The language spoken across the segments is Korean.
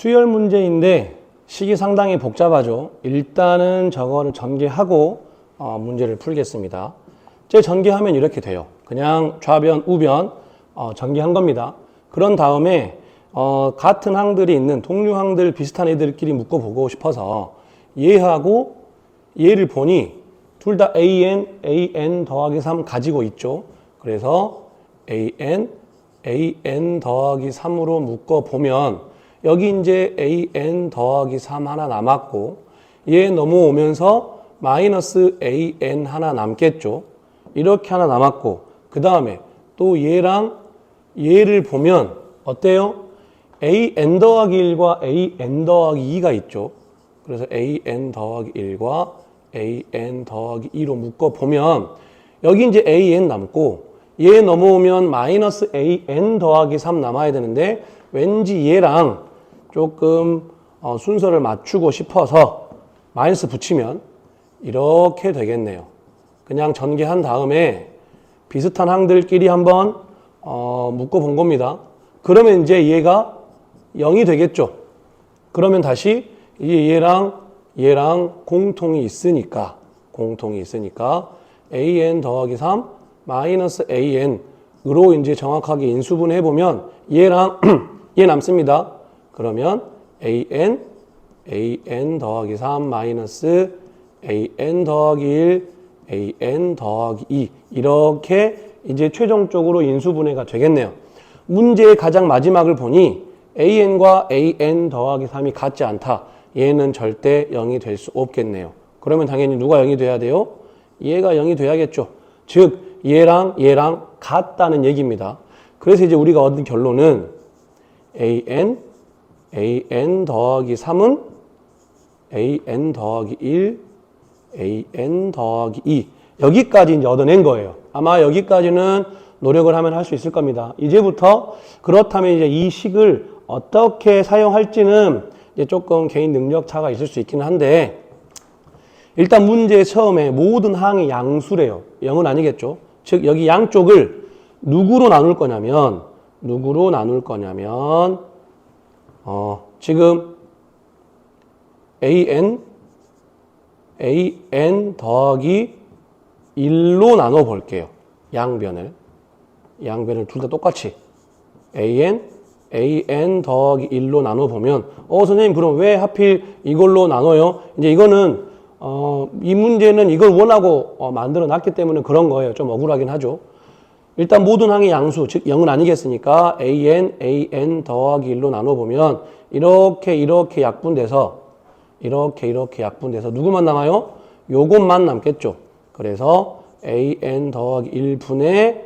수열 문제인데 식이 상당히 복잡하죠. 일단은 저거를 전개하고 문제를 풀겠습니다. 제 전개하면 이렇게 돼요. 그냥 좌변, 우변 전개한 겁니다. 그런 다음에 같은 항들이 있는 동류항들 비슷한 애들끼리 묶어보고 싶어서 얘하고 얘를 보니 둘 다 an 더하기 3 가지고 있죠. 그래서 an 더하기 3으로 묶어보면 여기 이제 an 더하기 3 하나 남았고 얘 넘어오면서 마이너스 an 하나 남겠죠. 이렇게 하나 남았고 그 다음에 또 얘랑 얘를 보면 어때요? an 더하기 1과 an 더하기 2가 있죠. 그래서 an 더하기 1과 an 더하기 2로 묶어보면 여기 이제 an 남고 얘 넘어오면 마이너스 an 더하기 3 남아야 되는데 왠지 얘랑 조금 순서를 맞추고 싶어서 마이너스 붙이면 이렇게 되겠네요. 그냥 전개한 다음에 비슷한 항들끼리 한번 묶어본 겁니다. 그러면 이제 얘가 0이 되겠죠. 그러면 다시 이제 얘랑 공통이 있으니까 an 더하기 3 마이너스 an으로 이제 정확하게 인수분해 해보면 얘랑 얘 남습니다. 그러면 an 더하기 3 마이너스 an 더하기 1 an 더하기 2 이렇게 이제 최종적으로 인수분해가 되겠네요. 문제의 가장 마지막을 보니 an과 an 더하기 3이 같지 않다. 얘는 절대 0이 될 수 없겠네요. 그러면 당연히 누가 0이 돼야 돼요? 얘가 0이 돼야겠죠. 즉 얘랑 같다는 얘기입니다. 그래서 이제 우리가 얻은 결론은 an 더하기 3은 an 더하기 1, an 더하기 2 여기까지 이제 얻어낸 거예요. 아마 여기까지는 노력을 하면 할 수 있을 겁니다. 이제부터 그렇다면 이제 이 식을 어떻게 사용할지는 이제 조금 개인 능력 차가 있을 수 있기는 한데 일단 문제 처음에 모든 항이 양수래요. 0은 아니겠죠. 즉 여기 양쪽을 누구로 나눌 거냐면 지금 an 더하기 1로 나눠 볼게요. 양변을 둘 다 똑같이 an 더하기 1로 나눠 보면 선생님 그럼 왜 하필 이걸로 나눠요? 이제 이거는 이 문제는 이걸 원하고 만들어 놨기 때문에 그런 거예요. 좀 억울하긴 하죠. 일단 모든 항이 양수, 즉 0은 아니겠으니까 an 더하기 1로 나눠보면 이렇게 약분돼서 누구만 남아요? 요것만 남겠죠. 그래서 an 더하기 1분의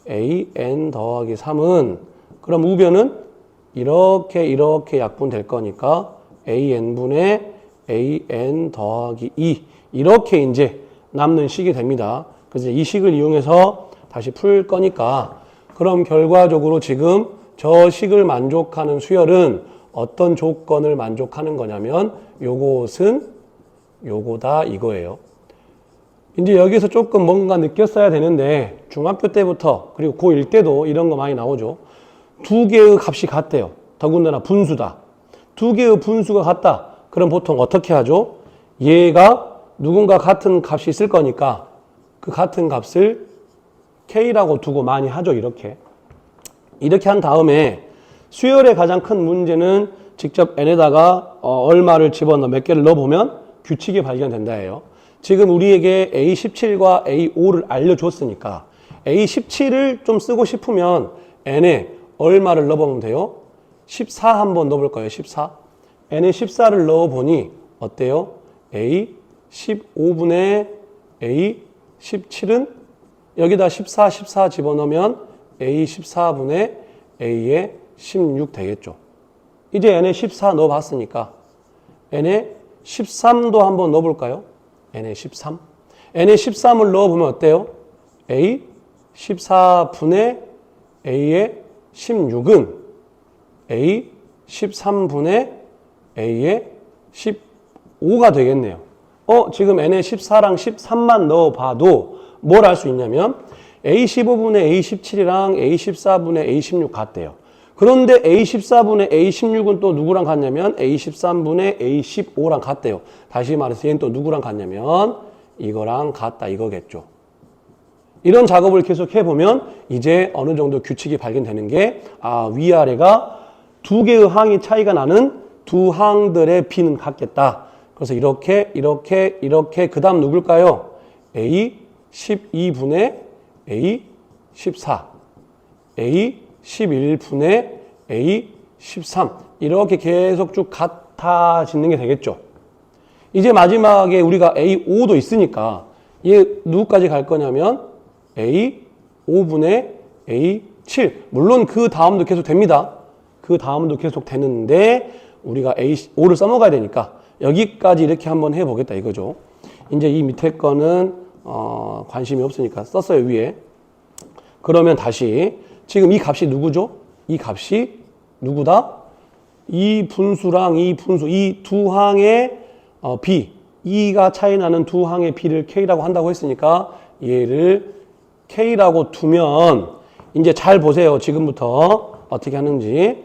an 더하기 3은 그럼 우변은 이렇게 약분될 거니까 an분의 an 더하기 2 이렇게 이제 남는 식이 됩니다. 그래서 이 식을 이용해서 다시 풀 거니까 그럼 결과적으로 지금 저 식을 만족하는 수열은 어떤 조건을 만족하는 거냐면 요것은 요거다 이거예요. 이제 여기서 조금 뭔가 느꼈어야 되는데 중학교 때부터 그리고 고1 때도 이런 거 많이 나오죠. 두 개의 값이 같대요. 더군다나 분수다. 두 개의 분수가 같다. 그럼 보통 어떻게 하죠? 얘가 누군가 같은 값이 있을 거니까 그 같은 값을 K라고 두고 많이 하죠. 이렇게 한 다음에 수열의 가장 큰 문제는 직접 n에다가 얼마를 집어넣어 몇 개를 넣어보면 규칙이 발견된다예요. 지금 우리에게 A17과 A5를 알려줬으니까 A17을 좀 쓰고 싶으면 n에 얼마를 넣어보면 돼요? 14 한번 넣어볼 거예요. 14. n에 14를 넣어보니 어때요? A15분의 A17은 여기다 14 집어넣으면 A14분의 A의 16 되겠죠. 이제 n에 14 넣어봤으니까 n에 13도 한번 넣어볼까요? n에 13. n에 13을 넣어보면 어때요? A14분의 A의 16은 A13분의 A의 15가 되겠네요. 지금 n에 14랑 13만 넣어봐도 뭘 알 수 있냐면 A15분의 A17이랑 A14분의 A16 같대요. 그런데 A14분의 A16은 또 누구랑 같냐면 A13분의 A15랑 같대요. 다시 말해서 얘는 또 누구랑 같냐면 이거랑 같다 이거겠죠. 이런 작업을 계속 해보면 이제 어느 정도 규칙이 발견되는 게 위아래가 두 개의 항이 차이가 나는 두 항들의 B는 같겠다. 그래서 이렇게 그 다음 누굴까요? A12분의 A14 A11분의 A13 이렇게 계속 쭉 같아지는 게 되겠죠. 이제 마지막에 우리가 A5도 있으니까 얘 누구까지 갈 거냐면 A5분의 A7 물론 그 다음도 계속 됩니다. 그 다음도 계속 되는데 우리가 A5를 써먹어야 되니까 여기까지 이렇게 한번 해보겠다 이거죠. 이제 이 밑에 거는 관심이 없으니까 썼어요 위에. 그러면 다시 지금 이 값이 누구죠? 이 값이 누구다? 이 분수랑 이 분수 이 두 항의 B E가 차이 나는 두 항의 B를 K라고 한다고 했으니까 얘를 K라고 두면 이제 잘 보세요. 지금부터 어떻게 하는지.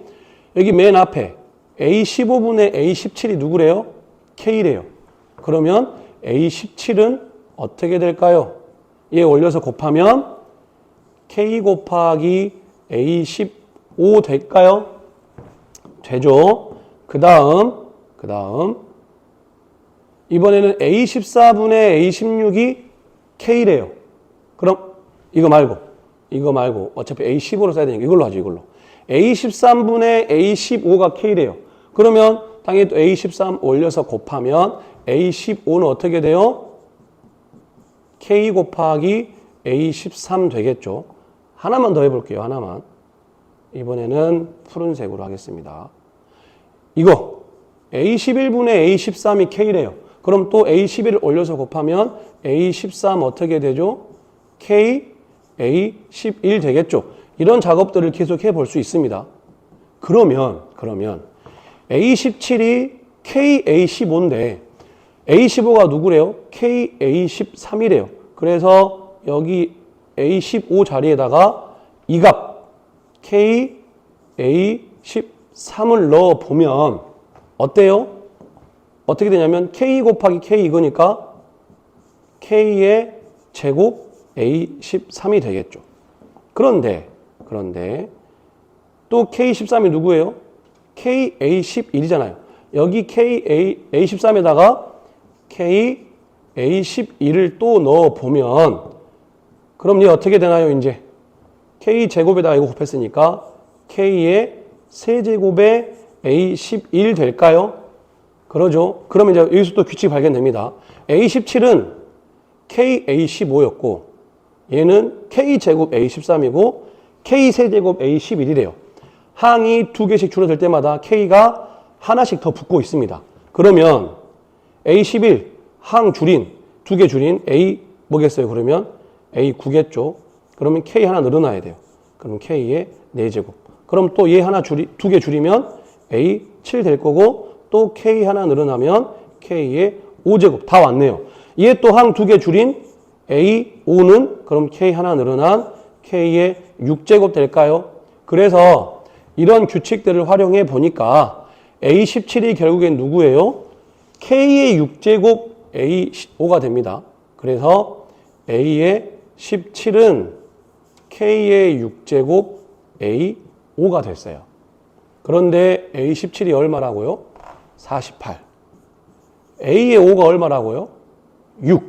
여기 맨 앞에 A15분의 A17이 누구래요? K래요. 그러면 A17은 어떻게 될까요? 얘 올려서 곱하면 K 곱하기 A15 될까요? 되죠. 그 다음 이번에는 A14분의 A16이 K래요. 그럼 이거 말고 어차피 A15로 써야 되니까 이걸로 하죠. 이걸로. A13분의 A15가 K래요. 그러면 당연히 또 A13 올려서 곱하면 A15는 어떻게 돼요? K 곱하기 A13 되겠죠. 하나만 더 해볼게요. 하나만. 이번에는 푸른색으로 하겠습니다. 이거 A11분의 A13이 K래요. 그럼 또 A11을 올려서 곱하면 A13 어떻게 되죠? K, A11 되겠죠. 이런 작업들을 계속 해볼 수 있습니다. 그러면 A17이 K, A15인데 A15가 누구래요? K, A13이래요. 그래서 여기 A15 자리에다가 이 값 K, A13을 넣어보면 어때요? 어떻게 되냐면 K 곱하기 K 이거니까 K의 제곱 A13이 되겠죠. 그런데 또 K13이 누구예요? K, A11이잖아요. 여기 K, A13에다가 K, A11을 또 넣어보면 그럼 얘 어떻게 되나요? 이제 K 제곱에다가 이거 곱했으니까 K의 세제곱에 A11 될까요? 그러죠. 그러면 이제 여기서 또 규칙이 발견됩니다. A17은 K, A15였고 얘는 K 제곱 A13이고 K 세제곱 A11이래요. 항이 두 개씩 줄어들 때마다 K가 하나씩 더 붙고 있습니다. 그러면 A11 항 줄인 두 개 줄인 A 뭐겠어요? 그러면 A9겠죠. 그러면 K 하나 늘어나야 돼요. 그럼 K의 4제곱. 그럼 또 얘 하나 두 개 줄이면 A7 될 거고 또 K 하나 늘어나면 K의 5제곱. 다 왔네요. 얘 또 항 두 개 줄인 A5는 그럼 K 하나 늘어난 K의 6제곱 될까요? 그래서 이런 규칙들을 활용해 보니까 A17이 결국엔 누구예요? K의 6제곱 A5가 됩니다. 그래서 A의 17은 K의 6제곱 A5가 됐어요. 그런데 A17이 얼마라고요? 48. A의 5가 얼마라고요? 6.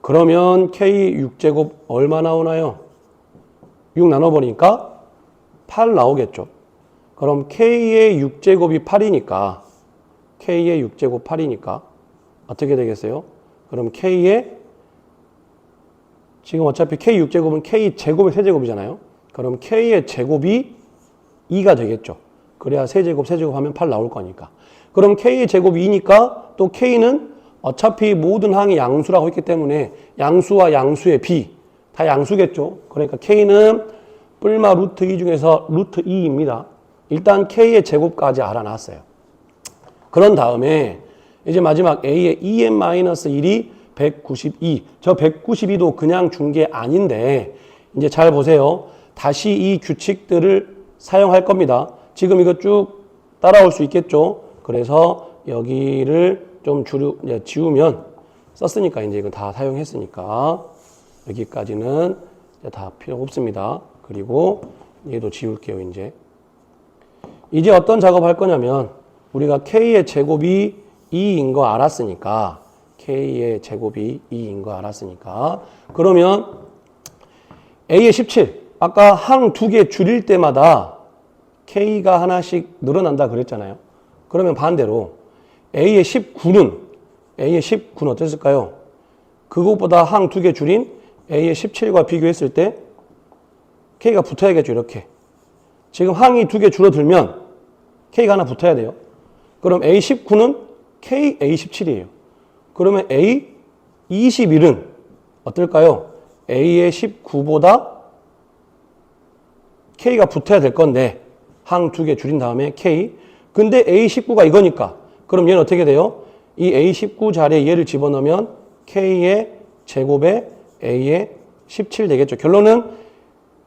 그러면 K 6제곱 얼마 나오나요? 6 나눠버리니까 8 나오겠죠. 그럼 K의 6제곱이 8이니까 K의 6제곱 8이니까 어떻게 되겠어요? 그럼 K의 지금 어차피 K 6제곱은 K 제곱의 세제곱이잖아요. 그럼 K의 제곱이 2가 되겠죠. 그래야 세제곱 하면 8 나올 거니까. 그럼 K의 제곱이 2니까 또 K는 어차피 모든 항이 양수라고 했기 때문에 양수와 양수의 B 다 양수겠죠. 그러니까 K는 뿔마 루트 2 중에서 루트 2입니다. 일단 K의 제곱까지 알아놨어요. 그런 다음에 이제 마지막 A의 2n-1이 192. 저 192도 그냥 준 게 아닌데 이제 잘 보세요. 다시 이 규칙들을 사용할 겁니다. 지금 이거 쭉 따라올 수 있겠죠? 그래서 여기를 좀 지우면 썼으니까 이제 이거 다 사용했으니까 여기까지는 다 필요 없습니다. 그리고 얘도 지울게요, 이제 어떤 작업할 거냐면 우리가 K의 제곱이 2인 거 알았으니까 K의 제곱이 2인 거 알았으니까 그러면 A의 17 아까 항 두 개 줄일 때마다 K가 하나씩 늘어난다 그랬잖아요. 그러면 반대로 A의 19는 어땠을까요? 그것보다 항 두 개 줄인 A의 17과 비교했을 때 K가 붙어야겠죠. 이렇게 지금 항이 두 개 줄어들면 K가 하나 붙어야 돼요. 그럼 A19는 K A17이에요. 그러면 A21은 어떨까요? A의 19보다 K가 붙어야 될 건데 항 두 개 줄인 다음에 K. 근데 A19가 이거니까 그럼 얘는 어떻게 돼요? 이 A19 자리에 얘를 집어넣으면 K의 제곱에 A의 17 되겠죠. 결론은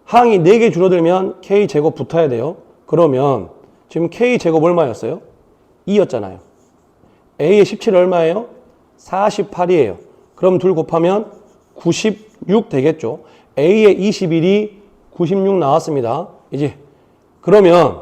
항이 4개 줄어들면 K 제곱 붙어야 돼요. 그러면 지금 K 제곱 얼마였어요? 2였잖아요. A의 17 얼마예요? 48이에요. 그럼 둘 곱하면 96 되겠죠. A의 21이 96 나왔습니다. 이제 그러면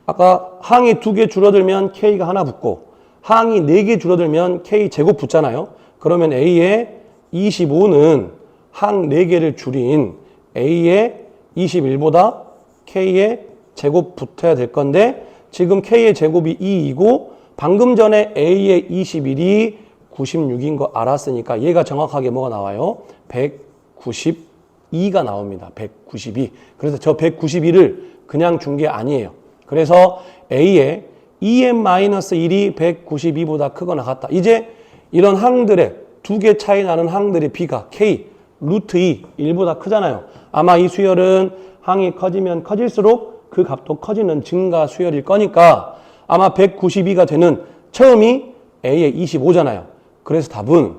아까 항이 2개 줄어들면 K가 하나 붙고 항이 4개 줄어들면 K 제곱 붙잖아요. 그러면 A의 25는 항 4개를 줄인 A의 21보다 K의 제곱 붙어야 될 건데 지금 K의 제곱이 2이고 방금 전에 A의 21이 96인 거 알았으니까 얘가 정확하게 뭐가 나와요? 192가 나옵니다. 192. 그래서 저 192를 그냥 준 게 아니에요. 그래서 A의 2m-1이 192보다 크거나 같다. 이제 이런 항들의 두 개 차이 나는 항들의 비가 K, 루트 2, 1보다 크잖아요. 아마 이 수열은 항이 커지면 커질수록 그 값도 커지는 증가 수열일 거니까 아마 192가 되는 처음이 A의 25잖아요. 그래서 답은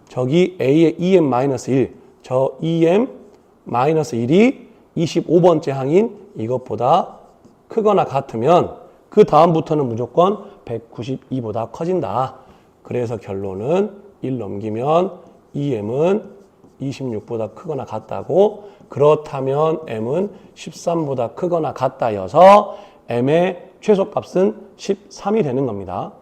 저기 A의 2m-1, 저 2m-1이 25번째 항인 이것보다 크거나 같으면 그 다음부터는 무조건 192보다 커진다. 그래서 결론은 1 넘기면 2m은 26보다 크거나 같다고 그렇다면 m은 13보다 크거나 같다여서 m의 최소값은 13이 되는 겁니다.